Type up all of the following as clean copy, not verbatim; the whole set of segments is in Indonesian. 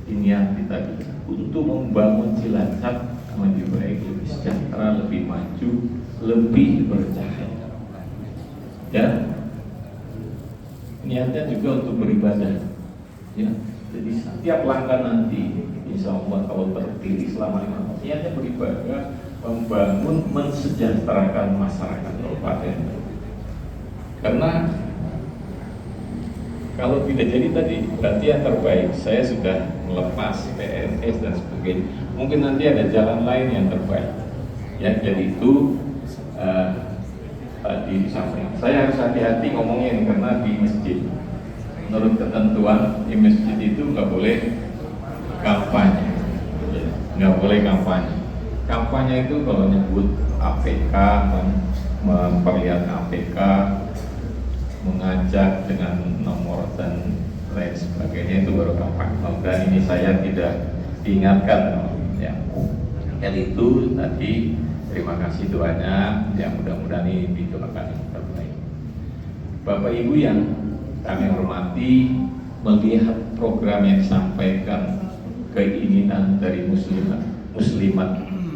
niat kita untuk membangun Cilacap lebih baik, lebih sejahtera, lebih maju, lebih bercahaya. Ya, niatnya juga untuk beribadah. Ya, jadi setiap langkah nanti, insya Allah kalau terpilih selama 5 tahun, niatnya beribadah, membangun, mensejahterakan masyarakat kabupaten. Karena kalau tidak jadi tadi, berarti yang terbaik saya sudah melepas PNS dan sebagainya. Mungkin nanti ada jalan lain yang terbaik. Ya, jadi itu tadi disampaikan. Saya harus hati-hati ngomongnya ini karena di masjid. Menurut ketentuan di masjid itu nggak boleh kampanye, nggak boleh kampanye. Kampanye itu kalau nyebut APK, memperlihatkan APK, mengajak dengan nomor dan lain sebagainya, itu baru kampanye. Dan ini saya tidak diingatkan. Ya, itu tadi terima kasih doanya, yang mudah-mudahan ini didoakan yang terbaik. Bapak Ibu yang kami hormati, melihat program yang disampaikan, keinginan dari muslimat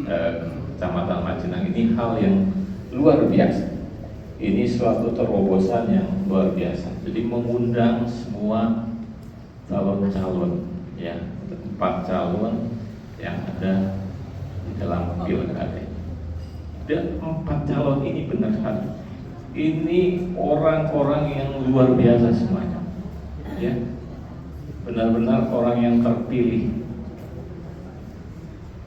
Kecamatan Majenang ini hal yang luar biasa. Ini suatu terobosan yang luar biasa. Jadi mengundang semua calon-calon, ya, 4 calon yang ada di dalam pilkada. Dan 4 calon ini benar sekali. Ini orang-orang yang luar biasa semuanya, ya, benar-benar orang yang terpilih.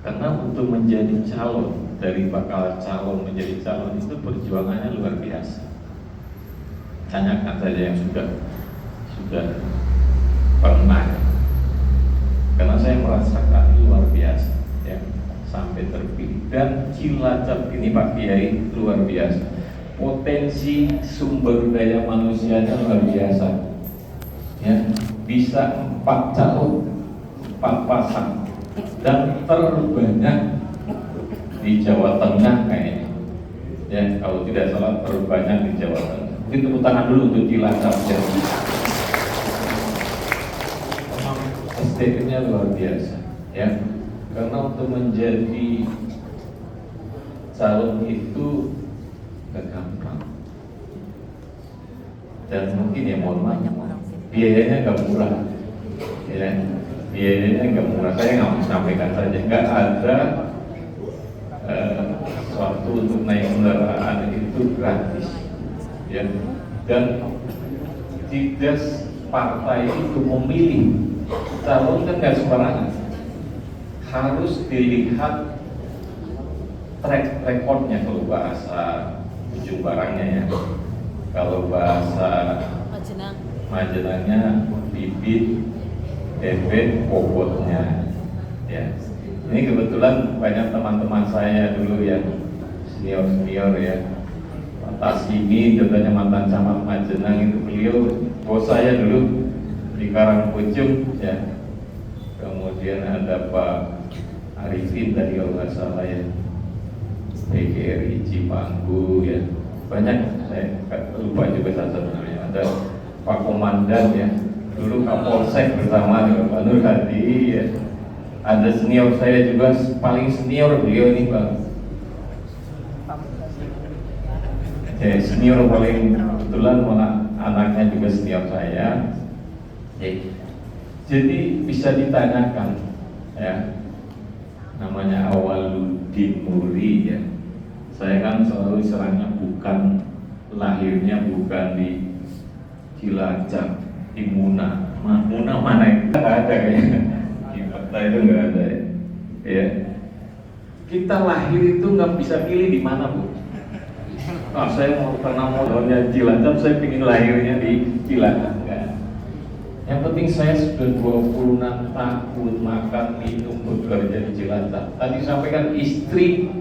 Karena untuk menjadi calon, dari bakal calon menjadi calon itu perjuangannya luar biasa. Tanyakan saja yang sudah pernah. Karena saya merasakan luar biasa, ya, sampai terpilih. Dan Cilacap ini Pak Kiai luar biasa. Potensi sumber daya manusianya luar biasa. Ya, bisa 4 calon, 4 pasang, dan terbanyak di Jawa Tengah kayaknya. Ya, kalau tidak salah terbanyak di Jawa Tengah. Mungkin tepuk tangan dulu untuk Cilacap. Ya. SDM-nya luar biasa, ya. Karena untuk menjadi calon itu gak gampang. Dan mungkin ya mohon maaf, biayanya gak murah. Ya, biayanya gak murah. Saya nggak mau sampaikan saja, nggak ada suatu untuk naik kendaraan itu gratis, ya. Dan tidak partai itu memilih calon kan nggak sembarangan, harus dilihat track recordnya. Kalau bahasa ujung barangnya, ya, kalau bahasa Majenangnya bibit, debit, bobotnya, ya. Ini kebetulan banyak teman-teman saya dulu yang senior ya, Pak Tasimi, contohnya mantan camat Majenang, itu beliau bos saya dulu di Karangpucung, ya. Kemudian ada Pak Arifin tadi kalau nggak salah, ya, PGRI Cipanggu, ya, banyak, saya lupa juga satu-satunya. Ada Pak Komandan, ya, dulu Kapolsek bersama dengan Pak Nur Hadi, ya. Ada senior saya juga, paling senior beliau ini Pak, ya, senior paling kebetulan, malah anaknya juga senior saya, ya. Jadi bisa ditanyakan, ya, namanya Awaludin Muri, ya. Saya kan selalu istilahnya bukan, lahirnya bukan di Cilacap, di Muna mana itu nggak ada kayaknya, di Peta itu nggak ada, ya. Kita lahir itu nggak bisa pilih di mana, Bu. Saya mau karena modalnya Cilacap, saya ingin lahirnya di Cilacap, enggak. Yang penting saya sudah 26 tahun makan, minum, bekerja di Cilacap. Tadi sampaikan istri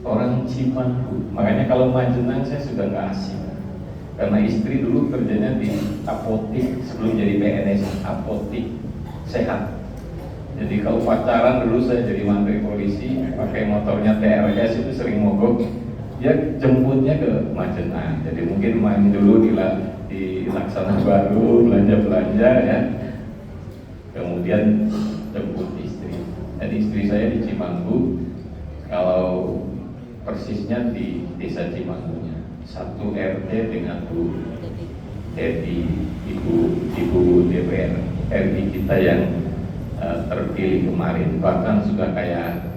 orang Cipanggu, makanya kalau Majenang saya sudah nggak asing. Karena istri dulu kerjanya di apotik sebelum jadi PNS, apotik sehat. Jadi kalau pacaran dulu saya jadi mantri polisi, pakai motornya TRS itu sering mogok. Dia jemputnya ke Majenang. Jadi mungkin main dulu di Laksana Baru, belanja-belanja, ya. kemudian jemput istri. Dan istri saya di Cimanggu, kalau persisnya di desa Cimanggunya, satu RT dengan Bu Dedi, ibu DPR RI kita yang terpilih kemarin, bahkan sudah kayak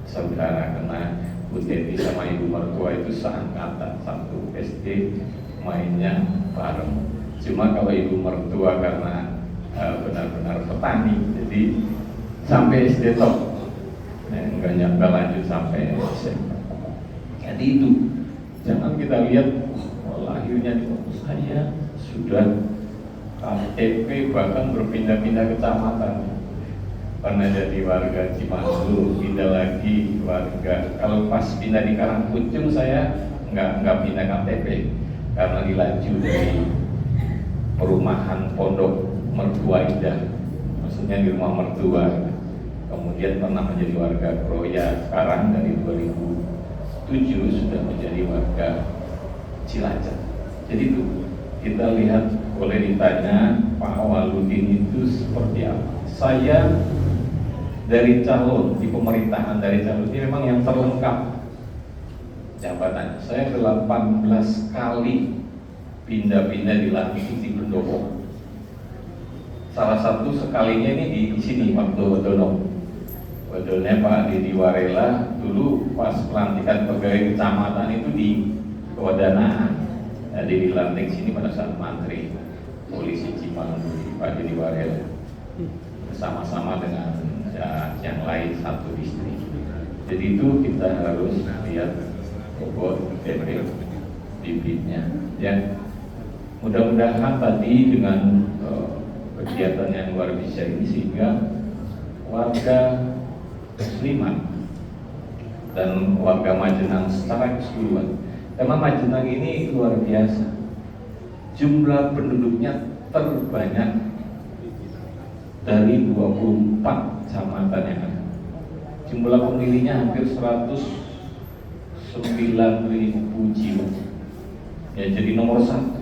saudara, karena Bu Dedi sama ibu mertua itu seangkatan, satu SD, mainnya bareng. Cuma kalau ibu mertua karena benar-benar petani, jadi sampai SD top, enggak nyampe lanjut sampai SMP. Jadi itu jangan kita lihat lahirnya di saya sudah KTP bahkan berpindah-pindah kecamatan, pernah jadi warga Cimanggu, pindah lagi warga. Kalau pas pindah di Karangpucung saya nggak pindah KTP karena dilaju dari perumahan Pondok Mertua Indah, maksudnya di rumah mertua. Kemudian pernah menjadi warga Kroya, sekarang dari 2007 sudah menjadi warga Cilacap. Jadi itu kita lihat, boleh ditanya Pak Awaludin itu seperti apa. Saya dari calon di pemerintahan, dari calon ini memang yang terlengkap jabatan. Saya 18 kali pindah-pindah di Lantik di Pendopo. Salah satu sekalinya ini di sini waktu Wadonnya Pak Didi Warela dulu pas pelantikan pegawai kecamatan itu di Kewadanaan. Jadi dilantik sini pada saat Menteri Polisi Cimanggu Pak Didi Warela bersama-sama dengan yang lain satu distrik. Jadi itu kita harus lihat bobot bibitnya. Ya, mudah-mudahan tadi dengan kegiatan yang luar biasa ini sehingga warga Muslimat dan warga Majenang secara keseluruhan, karena Majenang ini luar biasa, jumlah penduduknya terbanyak dari 24 kecamatan yang ada. Jumlah pemilihnya hampir 109.000 jiwa. Ya, jadi nomor satu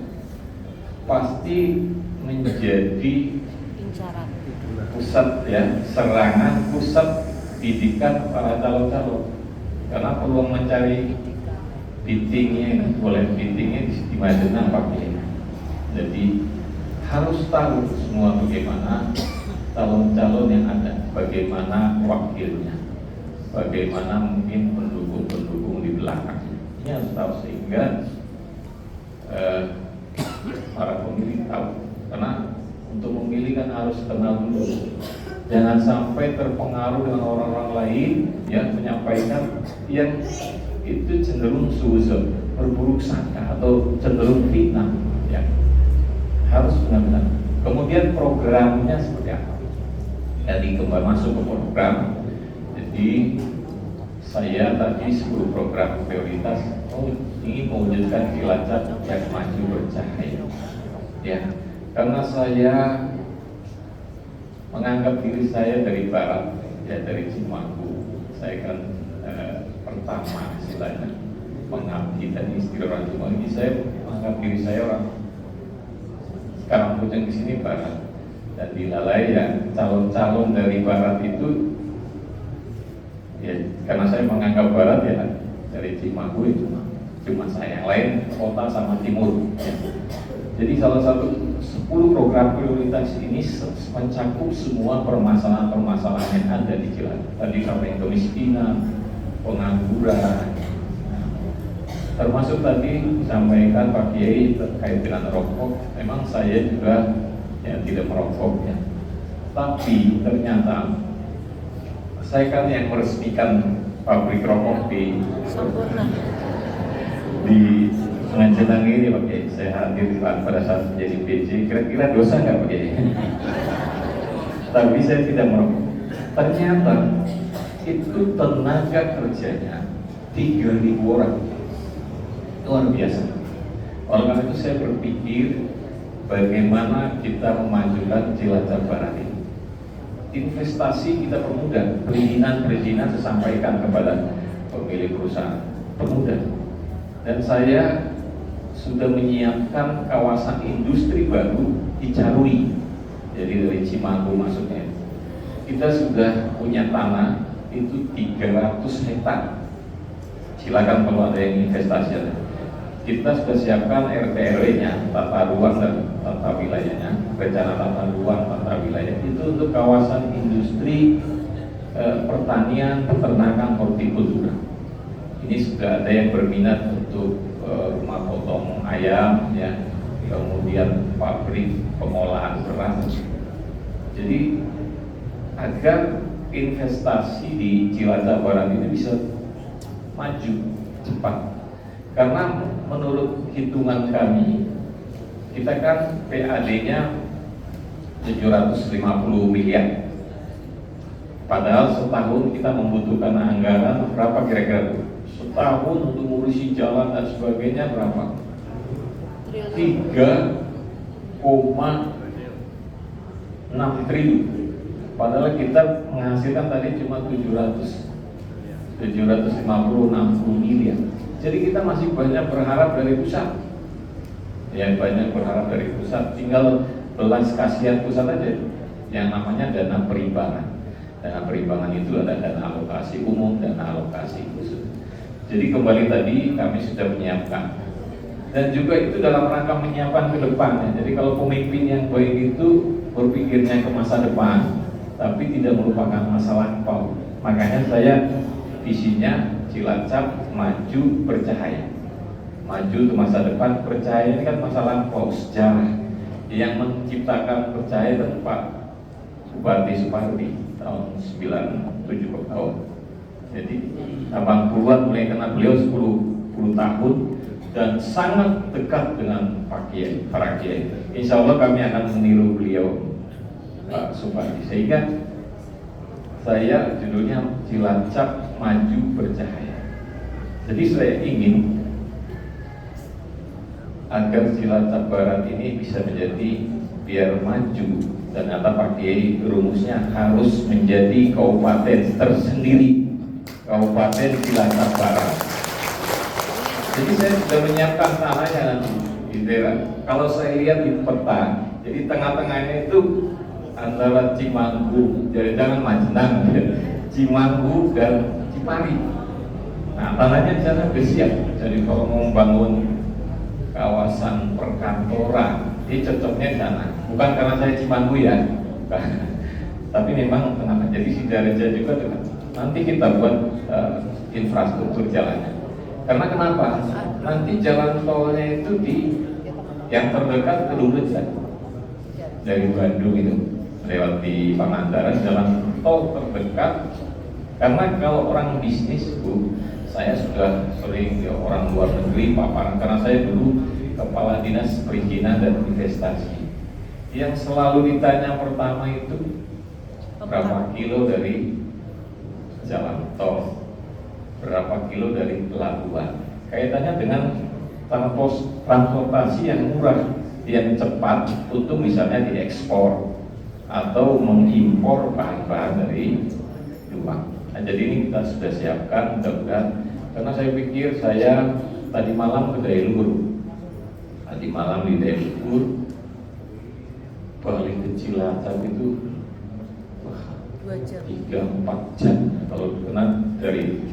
pasti menjadi pusat ya serangan, pusat didikan para calon-calon, karena peluang mencari biddingnya, boleh biddingnya di Majenang pakai. Jadi harus tahu semua bagaimana calon-calon yang ada, bagaimana wakilnya, bagaimana mungkin pendukung-pendukung di belakang. Ini harus tahu sehingga para pemilih tahu, karena untuk memilih kan harus kenal dulu. Jangan sampai terpengaruh dengan orang-orang lain yang menyampaikan yang itu cenderung suzon, berburuk sangka atau cenderung fitnah. Ya, harus benar-benar. Kemudian programnya seperti apa? Jadi kembali masuk ke program. Jadi saya tadi 10 program prioritas ingin mewujudkan Cilacap yang maju bercahaya. Ya, karena saya menganggap diri saya dari barat, ya dari Cimanggu. Saya kan pertama istilahnya mengabdi dan istri orang Cimanggu. Ini saya menganggap diri saya orang Karangpucung di sini barat, dan dilalai ya calon-calon dari barat itu ya, karena saya menganggap barat ya dari Cimanggu itu cuma saya, yang lain kota sama timur. Ya. Jadi salah satu 10 program prioritas ini mencakup semua permasalahan-permasalahan yang ada di Cilacap. Tadi sampai kemiskinan, pengangguran, termasuk tadi disampaikan Pak Kiai terkait dengan rokok. Memang saya juga ya tidak merokok ya, tapi ternyata saya kan yang meresmikan pabrik rokok di Majenang ini Pak Kiai. Saya hadir pada saat menjadi PJ. Kira-kira dosa nggak Pak Kiai? Tapi saya tidak merokok. Ternyata itu tenaga kerjanya 3.000 orang, luar biasa. Oleh karena itu saya berpikir bagaimana kita memajukan Cilacap Barat ini. Investasi kita permudah, perizinan saya sampaikan kepada pemilik perusahaan, permudah. Dan saya sudah menyiapkan kawasan industri baru di Carui. Jadi dari Cimanggu masuknya kita sudah punya tanah itu 300 hektar. Silakan kalau ada yang investasi. Kita sudah siapkan RT/RW-nya, tata ruang dan tata wilayahnya, rencana tata ruang, tata wilayah itu untuk kawasan industri, pertanian, peternakan, hortikultura. Ini sudah ada yang berminat untuk rumah potong ayam, ya, kemudian pabrik pengolahan beras. Jadi agar investasi di Cilacap Barat ini bisa maju cepat. Karena menurut hitungan kami, kita kan PAD-nya 750 miliar. Padahal setahun kita membutuhkan anggaran berapa kira-kira? Setahun untuk ngurusi jalan dan sebagainya berapa? 3,6 triliun. Padahal kita menghasilkan tadi cuma 750-60 miliar. Jadi kita masih banyak berharap dari pusat. Ya, banyak berharap dari pusat. Tinggal belas kasihan pusat aja. Yang namanya dana perimbangan. Dana perimbangan itu ada dana alokasi umum, dana alokasi khusus. Jadi kembali tadi kami sudah menyiapkan. Dan juga itu dalam rangka menyiapkan ke depan. Ya. Jadi kalau pemimpin yang baik itu berpikirnya ke masa depan, tapi tidak melupakan masa lampau. Makanya saya visinya Cilacap maju bercahaya. Maju ke masa depan, percaya ini kan masa lampau, sejarah. Yang menciptakan percaya dan Pak Bupati Supardi tahun 97 tahun. Jadi 80-an mulai kenal beliau 10 tahun dan sangat dekat dengan Pak Kiai, para Kiai. Insya Allah kami akan meniru beliau Pak Supardi. Sehingga saya judulnya Cilacap Maju Bercahaya. Jadi saya ingin agar Cilacap Barat ini bisa menjadi biar maju, dan kata Pak Kiai rumusnya harus menjadi kabupaten tersendiri, Kabupaten Cilacap Barat. Jadi saya sudah menyiapkan tanahnya nanti di daerah. Kalau saya lihat di peta, jadi tengah-tengahnya itu antara Cimanggu, jadi jangan Majenang, ya. Cimanggu dan Cipari. Nah, tanahnya di sana sudah siap. Jadi kalau mau membangun kawasan perkantoran, ini cocoknya di sana. Bukan karena saya Cimanggu ya, bukan. Tapi memang tengah. Jadi Sidareja juga dekat. Nanti kita buat infrastruktur jalannya. Karena kenapa? Nanti jalan tolnya itu di yang terdekat Kedung Reja dari Bandung itu lewat di Pangandaran, jalan tol terdekat. Karena kalau orang bisnis, Bu, saya sudah sering orang luar negeri paparan, karena saya dulu kepala dinas perizinan dan investasi. Yang selalu ditanya pertama itu berapa kilo dari jalan tol, berapa kilo dari pelabuhan. Kaitannya dengan transportasi yang murah, yang cepat untuk misalnya diekspor atau mengimpor bahan-bahan dari luar. Nah, jadi ini kita sudah siapkan mudah-mudahan, karena saya pikir saya tadi malam ke Dailur, tadi malam di Dailur paling kecil Cilacap itu 3-4 jam kalau kena dari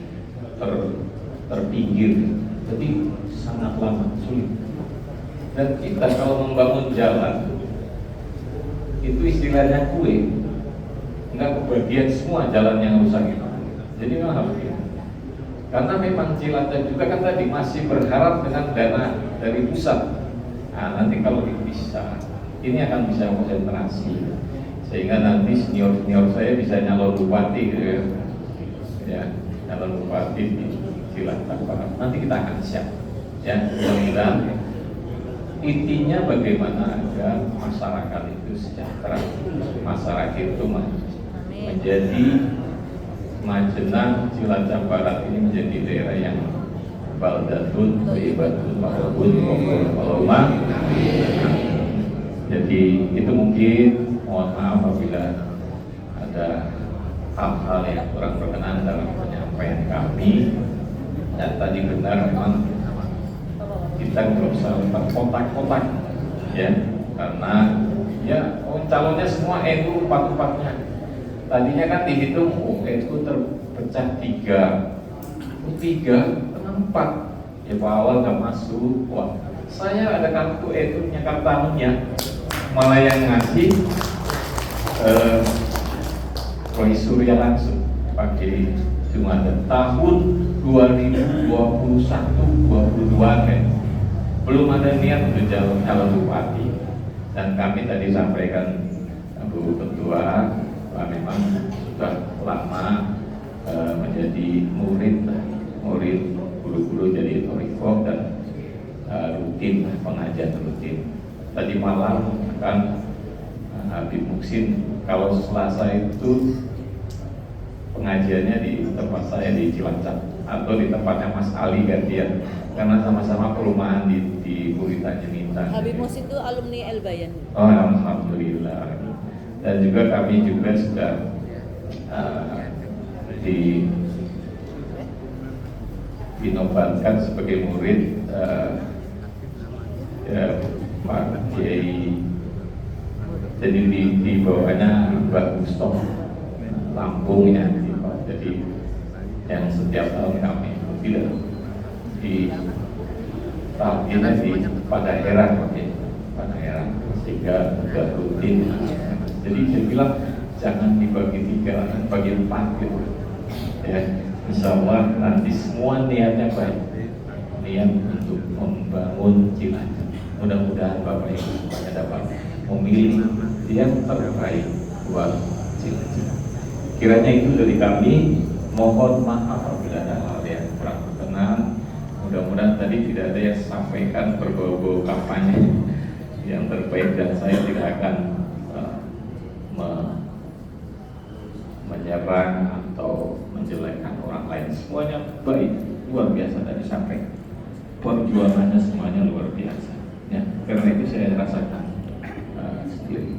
terpinggir, jadi sangat lama, sulit. Dan kita kalau membangun jalan itu istilahnya kue, nggak kebagian semua jalan yang rusak itu. Jadi memang harus gitu. Karena memang Cilacap juga kan tadi masih berharap dengan dana dari pusat. Nah, nanti kalau bisa, ini akan bisa konsentrasi sehingga nanti senior saya bisa nyalon bupati gitu ya, nyalon bupati di Cilacap Barat. Nanti kita akan siap ya, mudah-mudahan intinya bagaimana agar masyarakat itu sejahtera, masyarakat itu menjadi Majenang, Cilacap Barat ini menjadi daerah yang baldatun, thayyibatun, ma'rufun, walumah. Jadi itu mungkin, mohon maaf apabila ada hal-hal yang kurang berkenan dalam penyampaian kami. Dan tadi benar memang kita nggak usah kotak-kotak ya, karena ya calonnya semua NU 4-4-nya. tadinya kan dihitung itu terpecah 3, kenapa? Ya Pak awal nggak masuk. Wah, saya ada kartu itu-nya, kartunya, malah yang ngasih Roy Surya langsung pakai cuma ada tahun 2021-22 kan, belum ada niat untuk calon bupati. Dan kami tadi sampaikan Bu Ketua, Pak memang sudah lama menjadi murid guru-guru jadi Toriko dan rutin pengajian rutin. Tadi malam kan Habib Muksin kalau Selasa itu pengajiannya di tempat saya di Cilacap atau di tempatnya Mas Ali gantian karena sama-sama perumahan di Buritan Jemintan. Habib Muksin itu alumni Elbayan. Oh alhamdulillah. Dan juga kami juga sudah dinobatkan sebagai murid Pak Kiai. Jadi di bawahnya Mbak Gusto Lampung ya. Jadi yang setiap tahun kami tidak di tahun ini di Padaherang, sehingga sudah rutin. Jadi saya bilang jangan dibagi 3, bagi 4 gitu. Ya, insya Allah nanti semua niatnya baik, niat untuk membangun Cilacap. Mudah-mudahan Bapak Ibu semuanya dapat memilih yang terbaik buat Cilacap. Kiranya itu dari kami. Mohon maaf apabila ada hal yang kurang berkenan. Mudah-mudahan tadi tidak ada yang sampaikan berbau-bau kampanye yang terbaik, dan saya tidak akan menyerang atau menjelekkan orang lain. Semuanya baik, luar biasa tadi sampai perjuangannya semuanya luar biasa. Ya, karena itu saya rasakan sendiri.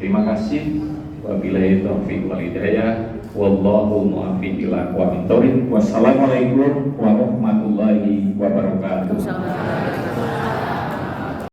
Terima kasih. Wabillahi taufiq wal hidayah. Wallahu muwaffiq ila aqwamit thoriq. Wassalamualaikum warahmatullahi wabarakatuh.